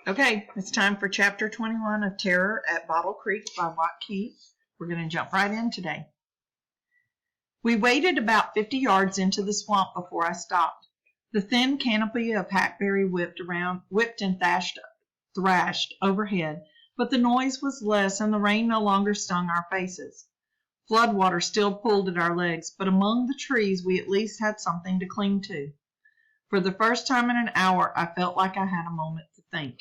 Okay, it's time for Chapter 21 of Terror at Bottle Creek by Watt Keith. We're going to jump right in today. We waded about 50 yards into the swamp before I stopped. The thin canopy of hackberry whipped and thrashed overhead, but the noise was less and the rain no longer stung our faces. Floodwater still pulled at our legs, but among the trees we at least had something to cling to. For the first time in an hour, I felt like I had a moment to think.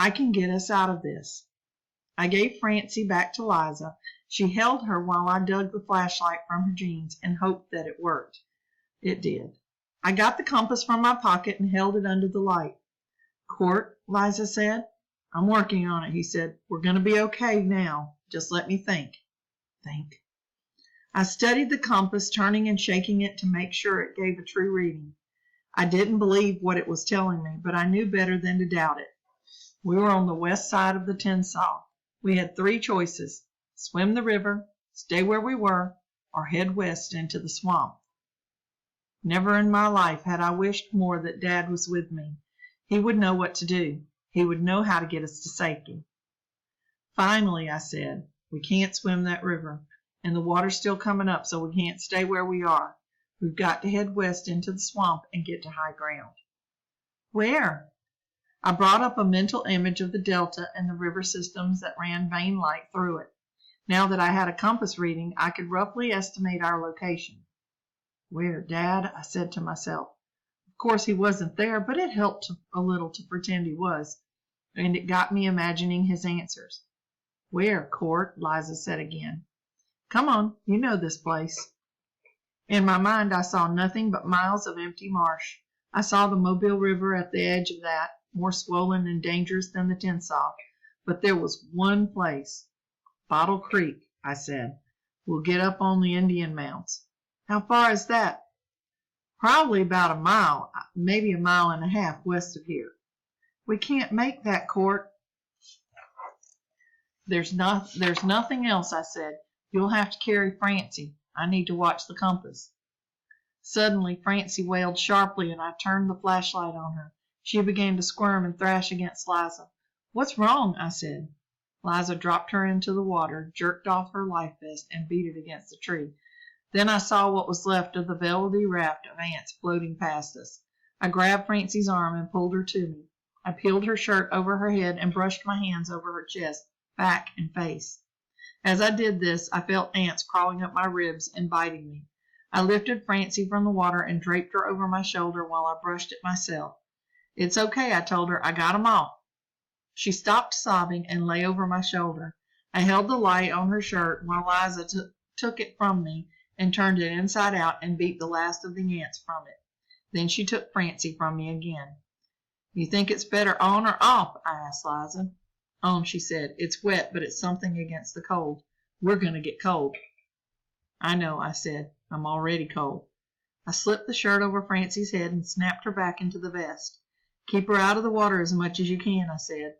I can get us out of this. I gave Francie back to Liza. She held her while I dug the flashlight from her jeans and hoped that it worked. It did. I got the compass from my pocket and held it under the light. Court, Liza said. I'm working on it, he said. We're going to be okay now. Just let me think. Think. I studied the compass, turning and shaking it to make sure it gave a true reading. I didn't believe what it was telling me, but I knew better than to doubt it. We were on the west side of the Tensas. We had three choices: swim the river, stay where we were, or head west into the swamp. Never in my life had I wished more that Dad was with me. He would know what to do. He would know how to get us to safety. Finally, I said, we can't swim that river, and the water's still coming up, so we can't stay where we are. We've got to head west into the swamp and get to high ground. Where? I brought up a mental image of the delta and the river systems that ran vein-like through it. Now that I had a compass reading, I could roughly estimate our location. Where, Dad? I said to myself. Of course he wasn't there, but it helped a little to pretend he was, and it got me imagining his answers. Where, Court? Liza said again. Come on, you know this place. In my mind, I saw nothing but miles of empty marsh. I saw the Mobile River at the edge of that, more swollen and dangerous than the Tensas, but there was one place. Bottle Creek, I said. We'll get up on the Indian mounts. How far is that? Probably about a mile, maybe a mile and a half west of here. We can't make that, Court. There's nothing else, I said. You'll have to carry Francie. I need to watch the compass. Suddenly, Francie wailed sharply, and I turned the flashlight on her. She began to squirm and thrash against Liza. What's wrong? I said. Liza dropped her into the water, jerked off her life vest, and beat it against the tree. Then I saw what was left of the velvety raft of ants floating past us. I grabbed Francie's arm and pulled her to me. I peeled her shirt over her head and brushed my hands over her chest, back, and face. As I did this, I felt ants crawling up my ribs and biting me. I lifted Francie from the water and draped her over my shoulder while I brushed it myself. It's okay, I told her. I got 'em off. She stopped sobbing and lay over my shoulder. I held the light on her shirt while Liza took it from me and turned it inside out and beat the last of the ants from it. Then she took Francie from me again. You think it's better on or off? I asked Liza. On, she said. It's wet, but it's something against the cold. We're going to get cold. I know, I said. I'm already cold. I slipped the shirt over Francie's head and snapped her back into the vest. Keep her out of the water as much as you can, I said.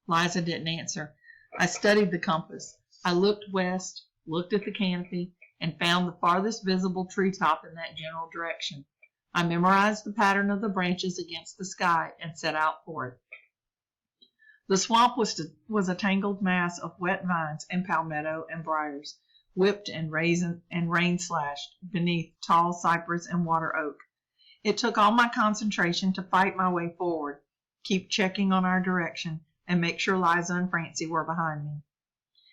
Liza didn't answer. I studied the compass. I looked west, looked at the canopy, and found the farthest visible treetop in that general direction. I memorized the pattern of the branches against the sky and set out for it. The swamp was a tangled mass of wet vines and palmetto and briars, whipped and rain-slashed beneath tall cypress and water oak. It took all my concentration to fight my way forward, keep checking on our direction, and make sure Liza and Francie were behind me.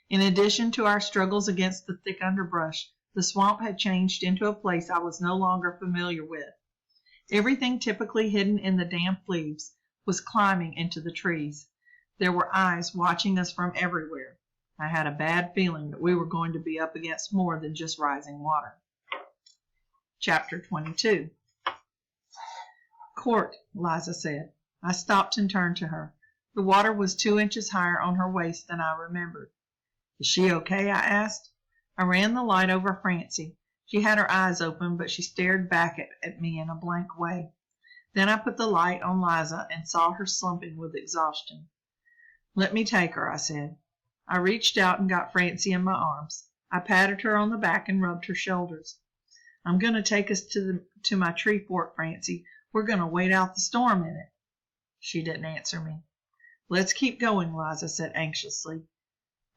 In addition to our struggles against the thick underbrush, the swamp had changed into a place I was no longer familiar with. Everything typically hidden in the damp leaves was climbing into the trees. There were eyes watching us from everywhere. I had a bad feeling that we were going to be up against more than just rising water. Chapter 22. Court, Liza said. I stopped and turned to her. The water was 2 inches higher on her waist than I remembered. Is she okay? I asked. I ran the light over Francie. She had her eyes open, but she stared back at me in a blank way. Then I put the light on Liza and saw her slumping with exhaustion. Let me take her, I said. I reached out and got Francie in my arms. I patted her on the back and rubbed her shoulders. I'm going to take us to my tree fort, Francie. We're going to wait out the storm in it." She didn't answer me. "Let's keep going," Liza said anxiously.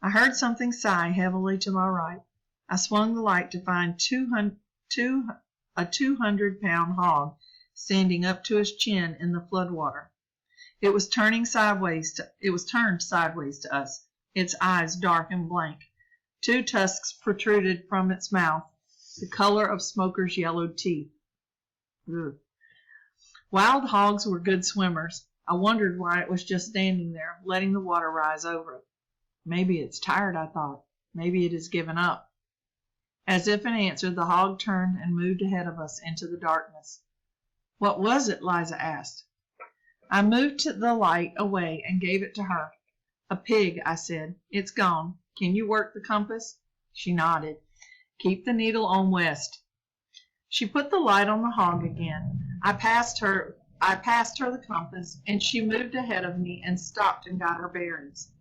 I heard something sigh heavily to my right. I swung the light to find a 200-pound hog standing up to his chin in the floodwater. It was turned sideways to us, its eyes dark and blank. 2 tusks protruded from its mouth, the color of smokers' yellowed teeth. Ugh. Wild hogs were good swimmers. I wondered why it was just standing there, letting the water rise over it. Maybe it's tired, I thought. Maybe it has given up. As if in answer, the hog turned and moved ahead of us into the darkness. "What was it?" Liza asked. I moved the light away and gave it to her. "A pig," I said. "It's gone. Can you work the compass?" She nodded. "Keep the needle on west." She put the light on the hog again. I passed her the compass, and she moved ahead of me and stopped and got her bearings.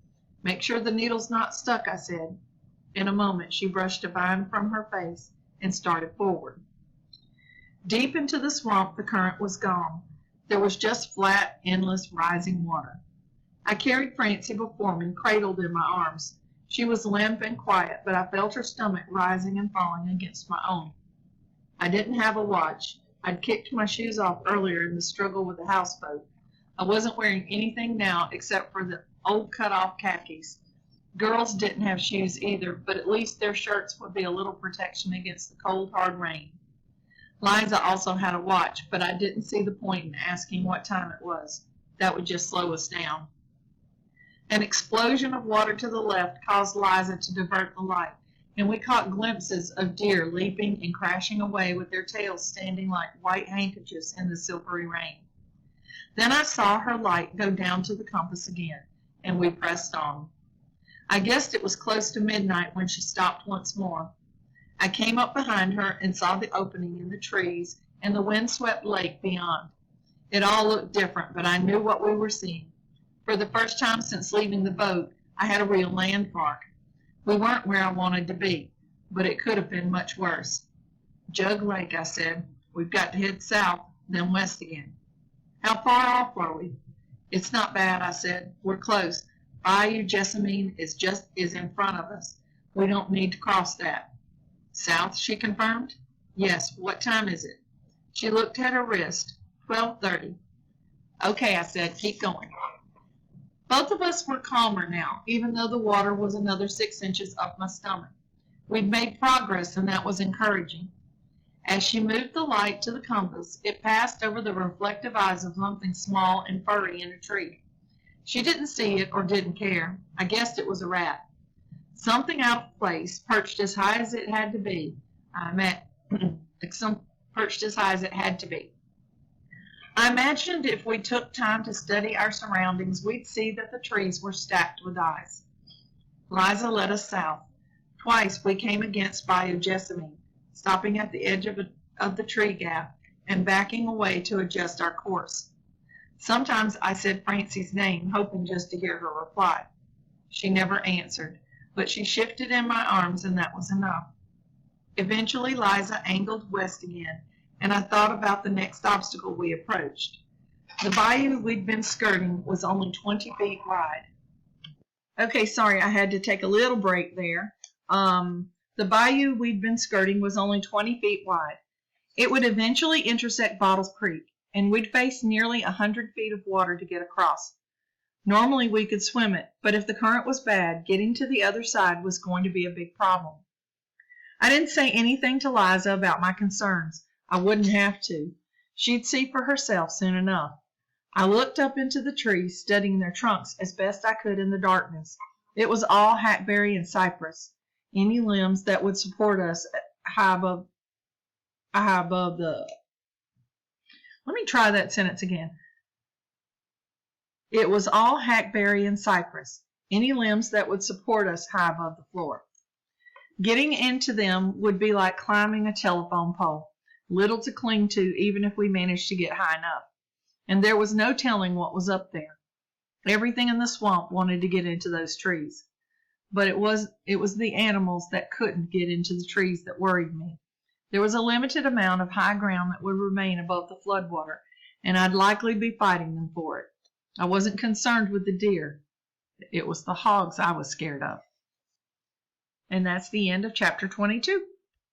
"Make sure the needle's not stuck," I said. In a moment she brushed a vine from her face and started forward. Deep into the swamp the current was gone. There was just flat, endless, rising water. I carried Francie before me, cradled in my arms. She was limp and quiet, but I felt her stomach rising and falling against my own. I didn't have a watch. I'd kicked my shoes off earlier in the struggle with the houseboat. I wasn't wearing anything now except for the old cut-off khakis. Girls didn't have shoes either, but at least their shirts would be a little protection against the cold, hard rain. Liza also had a watch, but I didn't see the point in asking what time it was. That would just slow us down. An explosion of water to the left caused Liza to divert the light, and we caught glimpses of deer leaping and crashing away with their tails standing like white handkerchiefs in the silvery rain. Then I saw her light go down to the compass again, and we pressed on. I guessed it was close to midnight when she stopped once more. I came up behind her and saw the opening in the trees and the windswept lake beyond. It all looked different, but I knew what we were seeing. For the first time since leaving the boat, I had a real landmark. We weren't where I wanted to be, but it could have been much worse. "Jug Lake," I said. "We've got to head south, then west again." "How far off are we?" "It's not bad," I said. "We're close. Bayou Jessamine is in front of us. We don't need to cross that." "South," she confirmed. "Yes. What time is it?" She looked at her wrist. 12:30. "Okay," I said. "Keep going." Both of us were calmer now, even though the water was another 6 inches up my stomach. We'd made progress, and that was encouraging. As she moved the light to the compass, it passed over the reflective eyes of something small and furry in a tree. She didn't see it or didn't care. I guessed it was a rat. Something out of place, perched as high as it had to be. Perched as high as it had to be. I imagined if we took time to study our surroundings, we'd see that the trees were stacked with ice. Liza led us south. Twice we came against Bayou Jessamine, stopping at the edge of the tree gap and backing away to adjust our course. Sometimes I said Francie's name, hoping just to hear her reply. She never answered, but she shifted in my arms, and that was enough. Eventually, Liza angled west again, and I thought about the next obstacle we approached. The bayou we'd been skirting was only 20 feet wide. Okay, sorry, I had to take a little break there. The bayou we'd been skirting was only 20 feet wide. It would eventually intersect Bottles Creek, and we'd face nearly 100 feet of water to get across. Normally we could swim it, but if the current was bad, getting to the other side was going to be a big problem. I didn't say anything to Liza about my concerns. I wouldn't have to. She'd see for herself soon enough. I looked up into the trees, studying their trunks as best I could in the darkness. It was all hackberry and cypress. Any limbs that would support us high above the... Let me try that sentence again. It was all hackberry and cypress. Any limbs that would support us high above the floor. Getting into them would be like climbing a telephone pole. Little to cling to, even if we managed to get high enough. And there was no telling what was up there. Everything in the swamp wanted to get into those trees. But it was the animals that couldn't get into the trees that worried me. There was a limited amount of high ground that would remain above the floodwater, and I'd likely be fighting them for it. I wasn't concerned with the deer. It was the hogs I was scared of. And that's the end of chapter 22.